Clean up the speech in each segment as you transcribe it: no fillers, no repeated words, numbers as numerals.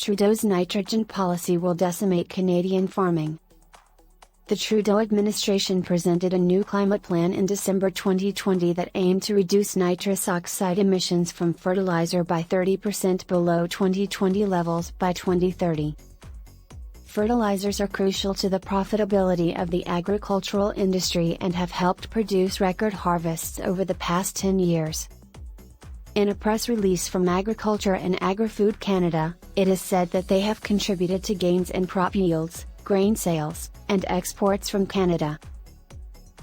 Trudeau's nitrogen policy will decimate Canadian farming. The Trudeau administration presented a new climate plan in December 2020 that aimed to reduce nitrous oxide emissions from fertilizer by 30% below 2020 levels by 2030. Fertilizers are crucial to the profitability of the agricultural industry and have helped produce record harvests over the past 10 years. In a press release from Agriculture and Agri-Food Canada, it is said that they have contributed to gains in crop yields, grain sales, and exports from Canada.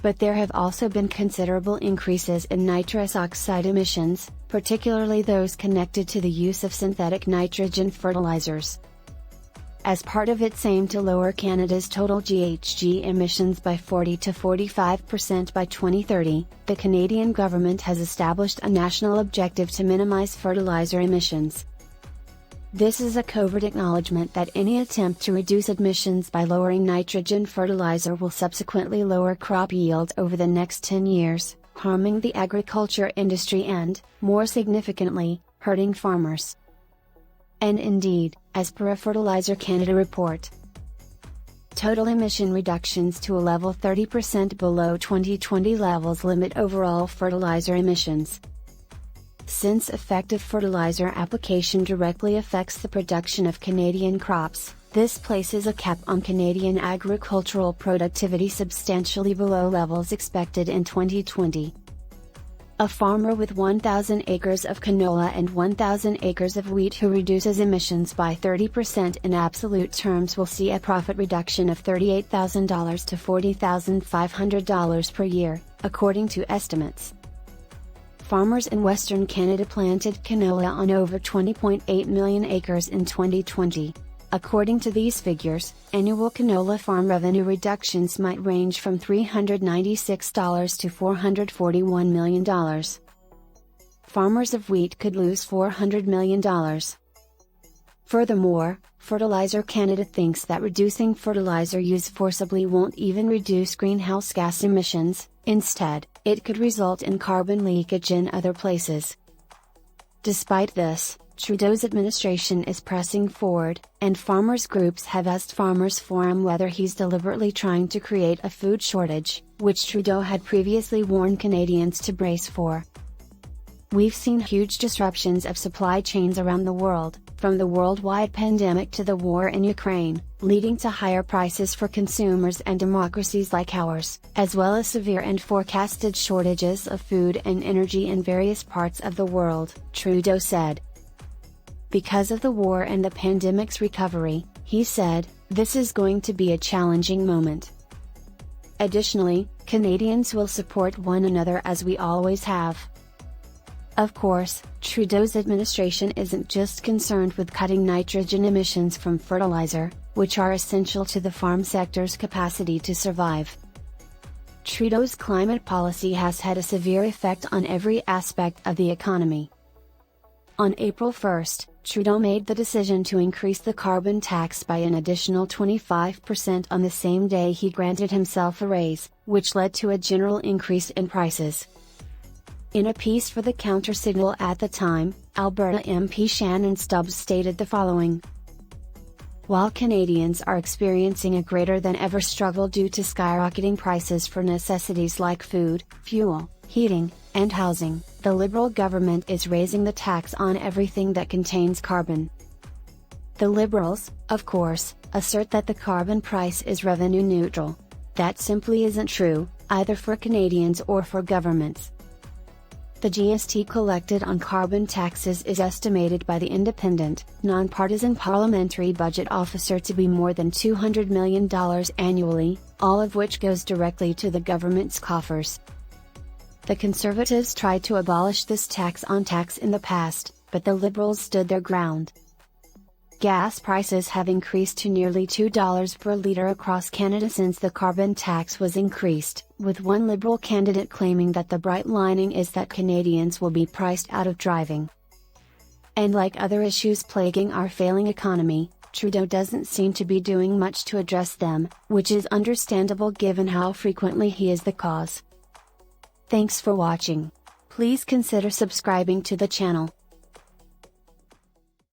But there have also been considerable increases in nitrous oxide emissions, particularly those connected to the use of synthetic nitrogen fertilizers. As part of its aim to lower Canada's total GHG emissions by 40 to 45% by 2030, the Canadian government has established a national objective to minimize fertilizer emissions. This is a covert acknowledgement that any attempt to reduce emissions by lowering nitrogen fertilizer will subsequently lower crop yield over the next 10 years, harming the agriculture industry and, more significantly, hurting farmers. And indeed, as per a Fertilizer Canada report, total emission reductions to a level 30% below 2020 levels limit overall fertilizer emissions. Since effective fertilizer application directly affects the production of Canadian crops, this places a cap on Canadian agricultural productivity substantially below levels expected in 2020. A farmer with 1,000 acres of canola and 1,000 acres of wheat who reduces emissions by 30% in absolute terms will see a profit reduction of $38,000 to $40,500 per year, according to estimates. Farmers in Western Canada planted canola on over 20.8 million acres in 2020. According to these figures, annual canola farm revenue reductions might range from $396 to $441 million. Farmers of wheat could lose $400 million. Furthermore, Fertilizer Canada thinks that reducing fertilizer use forcibly won't even reduce greenhouse gas emissions, instead, it could result in carbon leakage in other places. Despite this, Trudeau's administration is pressing forward, and farmers' groups have asked Farmers Forum whether he's deliberately trying to create a food shortage, which Trudeau had previously warned Canadians to brace for. We've seen huge disruptions of supply chains around the world, from the worldwide pandemic to the war in Ukraine, leading to higher prices for consumers and democracies like ours, as well as severe and forecasted shortages of food and energy in various parts of the world, Trudeau said. Because of the war and the pandemic's recovery, he said, this is going to be a challenging moment. Additionally, Canadians will support one another as we always have. Of course, Trudeau's administration isn't just concerned with cutting nitrogen emissions from fertilizer, which are essential to the farm sector's capacity to survive. Trudeau's climate policy has had a severe effect on every aspect of the economy. On April 1, Trudeau made the decision to increase the carbon tax by an additional 25% on the same day he granted himself a raise, which led to a general increase in prices. In a piece for the Counter-Signal at the time, Alberta MP Shannon Stubbs stated the following. While Canadians are experiencing a greater than ever struggle due to skyrocketing prices for necessities like food, fuel, heating, and housing, the Liberal government is raising the tax on everything that contains carbon. The Liberals, of course, assert that the carbon price is revenue neutral. That simply isn't true, either for Canadians or for governments. The GST collected on carbon taxes is estimated by the independent, nonpartisan Parliamentary Budget Officer to be more than $200 million annually, all of which goes directly to the government's coffers. The Conservatives tried to abolish this tax on tax in the past, but the Liberals stood their ground. Gas prices have increased to nearly $2 per litre across Canada since the carbon tax was increased, with one Liberal candidate claiming that the bright lining is that Canadians will be priced out of driving. And like other issues plaguing our failing economy, Trudeau doesn't seem to be doing much to address them, which is understandable given how frequently he is the cause. Thanks for watching. Please consider subscribing to the channel.